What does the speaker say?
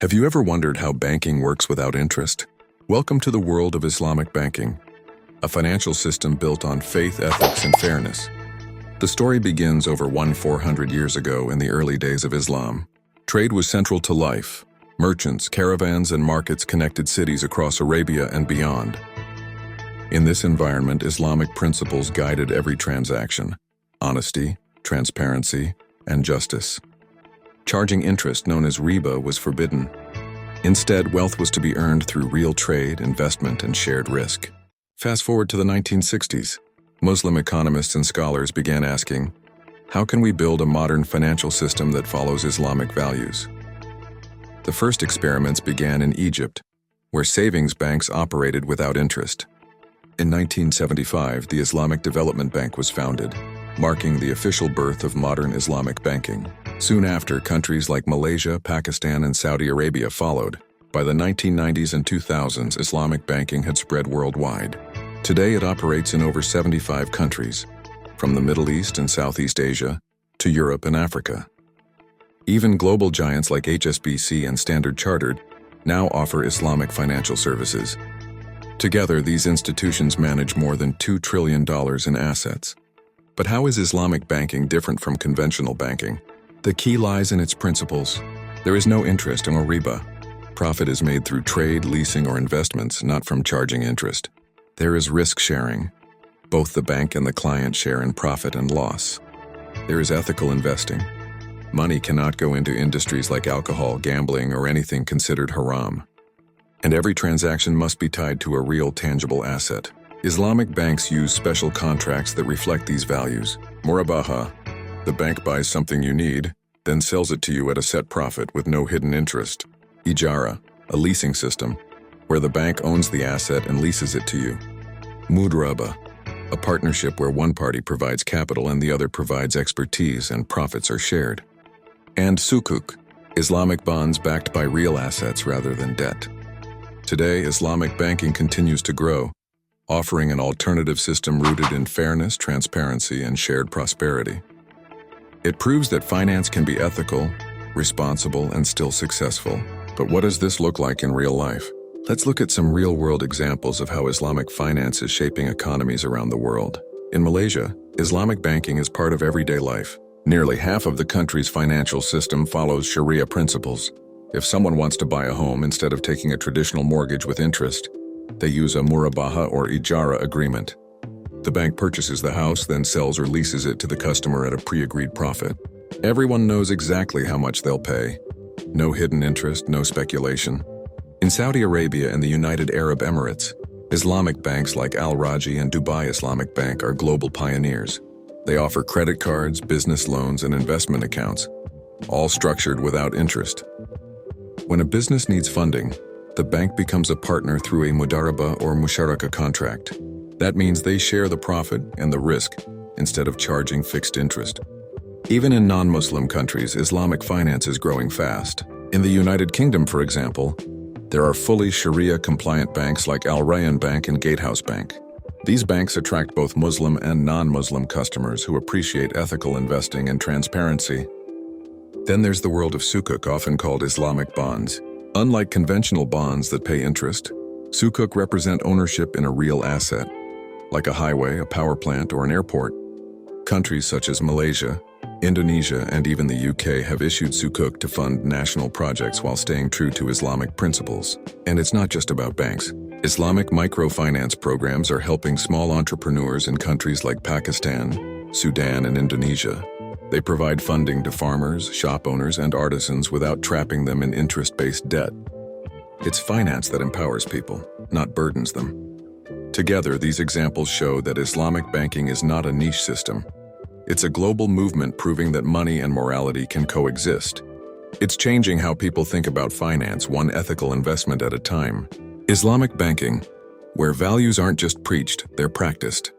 Have you ever wondered how banking works without interest? Welcome to the world of Islamic banking, a financial system built on faith, ethics, and fairness. The story begins over 400 years ago in the early days of Islam. Trade was central to life. Merchants, caravans, and markets connected cities across Arabia and beyond. In this environment, Islamic principles guided every transaction: honesty, transparency, and justice. Charging interest, known as riba, was forbidden. Instead, wealth was to be earned through real trade, investment, and shared risk. Fast forward to the 1960s. Muslim economists and scholars began asking, how can we build a modern financial system that follows Islamic values? The first experiments began in Egypt, where savings banks operated without interest. In 1975, the Islamic Development Bank was founded, marking the official birth of modern Islamic banking. Soon after, countries like Malaysia, Pakistan, and Saudi Arabia followed. By the 1990s and 2000s, Islamic banking had spread worldwide. Today, it operates in over 75 countries, from the Middle East and Southeast Asia to Europe and Africa. Even global giants like HSBC and Standard Chartered now offer Islamic financial services. Together, these institutions manage more than $2 trillion in assets. But how is Islamic banking different from conventional banking? The key lies in its principles. There is no interest or riba. Profit is made through trade, leasing, or investments, not from charging interest. There is risk sharing. Both the bank and the client share in profit and loss. There is ethical investing. Money cannot go into industries like alcohol, gambling, or anything considered haram. And every transaction must be tied to a real, tangible asset. Islamic banks use special contracts that reflect these values. Murabaha: the bank buys something you need, then sells it to you at a set profit with no hidden interest. Ijara: a leasing system, where the bank owns the asset and leases it to you. Mudraba: a partnership where one party provides capital and the other provides expertise and profits are shared. And sukuk: Islamic bonds backed by real assets rather than debt. Today, Islamic banking continues to grow, offering an alternative system rooted in fairness, transparency, and shared prosperity. It proves that finance can be ethical, responsible, and still successful. But what does this look like in real life? Let's look at some real-world examples of how Islamic finance is shaping economies around the world. In Malaysia, Islamic banking is part of everyday life. Nearly half of the country's financial system follows Sharia principles. If someone wants to buy a home, instead of taking a traditional mortgage with interest, they use a murabaha or ijara agreement. The bank purchases the house, then sells or leases it to the customer at a pre-agreed profit. Everyone knows exactly how much they'll pay. No hidden interest, no speculation. In Saudi Arabia and the United Arab Emirates, Islamic banks like Al Rajhi and Dubai Islamic Bank are global pioneers. They offer credit cards, business loans, and investment accounts, all structured without interest. When a business needs funding, the bank becomes a partner through a mudaraba or musharaka contract. That means they share the profit and the risk instead of charging fixed interest. Even in non-Muslim countries, Islamic finance is growing fast. In the United Kingdom, for example, there are fully Sharia-compliant banks like Al Rayyan Bank and Gatehouse Bank. These banks attract both Muslim and non-Muslim customers who appreciate ethical investing and transparency. Then there's the world of sukuk, often called Islamic bonds. Unlike conventional bonds that pay interest, sukuk represent ownership in a real asset, like a highway, a power plant, or an airport. Countries such as Malaysia, Indonesia, and even the UK have issued sukuk to fund national projects while staying true to Islamic principles. And it's not just about banks. Islamic microfinance programs are helping small entrepreneurs in countries like Pakistan, Sudan, and Indonesia. They provide funding to farmers, shop owners, and artisans without trapping them in interest-based debt. It's finance that empowers people, not burdens them. Together, these examples show that Islamic banking is not a niche system. It's a global movement proving that money and morality can coexist. It's changing how people think about finance, one ethical investment at a time. Islamic banking, where values aren't just preached, they're practiced.